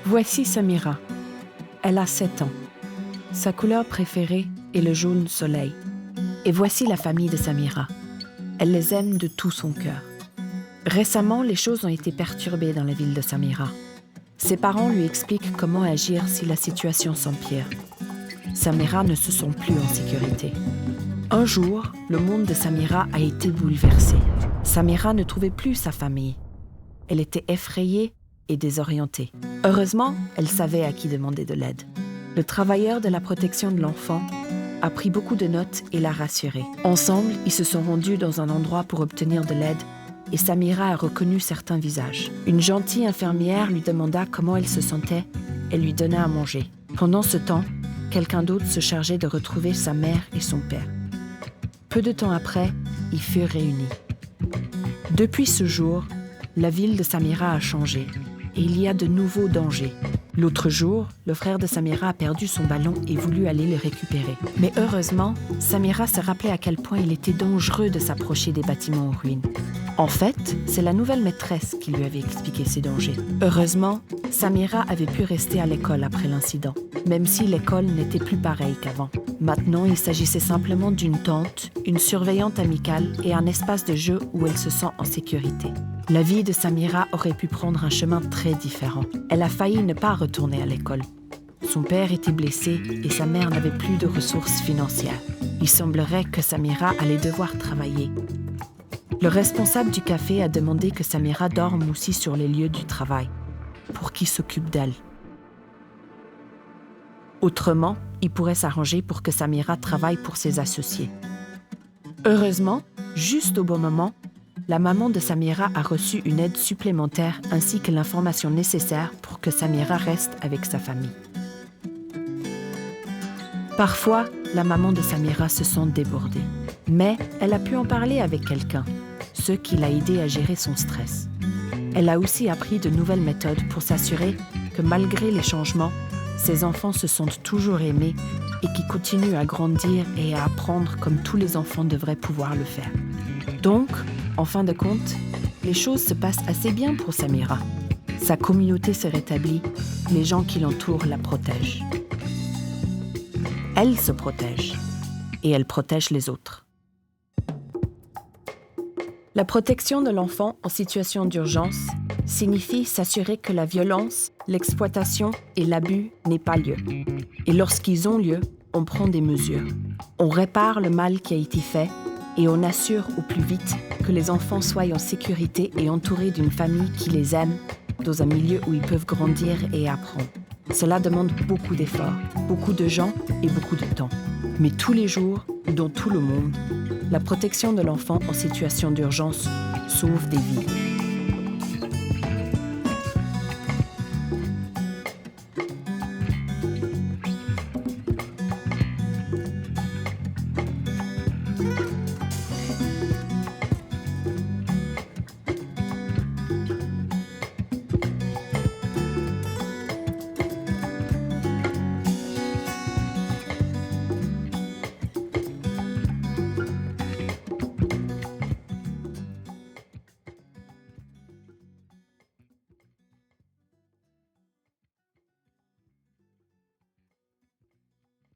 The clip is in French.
Voici Samira. Elle a 7 ans. Sa couleur préférée est le jaune soleil. Et voici la famille de Samira. Elle les aime de tout son cœur. Récemment, les choses ont été perturbées dans la ville de Samira. Ses parents lui expliquent comment agir si la situation s'empire. Samira ne se sent plus en sécurité. Un jour, le monde de Samira a été bouleversé. Samira ne trouvait plus sa famille. Elle était effrayée et désorientée. Heureusement, elle savait à qui demander de l'aide. Le travailleur de la protection de l'enfant a pris beaucoup de notes et l'a rassurée. Ensemble, ils se sont rendus dans un endroit pour obtenir de l'aide et Samira a reconnu certains visages. Une gentille infirmière lui demanda comment elle se sentait et lui donna à manger. Pendant ce temps, quelqu'un d'autre se chargeait de retrouver sa mère et son père. Peu de temps après, ils furent réunis. Depuis ce jour, la ville de Samira a changé et il y a de nouveaux dangers. L'autre jour, le frère de Samira a perdu son ballon et voulut aller le récupérer. Mais heureusement, Samira se rappelait à quel point il était dangereux de s'approcher des bâtiments en ruine. En fait, c'est la nouvelle maîtresse qui lui avait expliqué ces dangers. Heureusement, Samira avait pu rester à l'école après l'incident, même si l'école n'était plus pareille qu'avant. Maintenant, il s'agissait simplement d'une tante, une surveillante amicale et un espace de jeu où elle se sent en sécurité. La vie de Samira aurait pu prendre un chemin très différent. Elle a failli ne pas retourner à l'école. Son père était blessé et sa mère n'avait plus de ressources financières. Il semblerait que Samira allait devoir travailler. Le responsable du café a demandé que Samira dorme aussi sur les lieux du travail, pour qu'il s'occupe d'elle. Autrement, il pourrait s'arranger pour que Samira travaille pour ses associés. Heureusement, juste au bon moment, la maman de Samira a reçu une aide supplémentaire ainsi que l'information nécessaire pour que Samira reste avec sa famille. Parfois, la maman de Samira se sent débordée, mais elle a pu en parler avec quelqu'un, ce qui l'a aidée à gérer son stress. Elle a aussi appris de nouvelles méthodes pour s'assurer que malgré les changements, ses enfants se sentent toujours aimés et qu'ils continuent à grandir et à apprendre comme tous les enfants devraient pouvoir le faire. Donc, en fin de compte, les choses se passent assez bien pour Samira. Sa communauté se rétablit, les gens qui l'entourent la protègent. Elle se protège et elle protège les autres. La protection de l'enfant en situation d'urgence signifie s'assurer que la violence, l'exploitation et l'abus n'aient pas lieu. Et lorsqu'ils ont lieu, on prend des mesures. On répare le mal qui a été fait et on assure au plus vite que les enfants soient en sécurité et entourés d'une famille qui les aime, dans un milieu où ils peuvent grandir et apprendre. Cela demande beaucoup d'efforts, beaucoup de gens et beaucoup de temps. Mais tous les jours, dans tout le monde, la protection de l'enfant en situation d'urgence sauve des vies.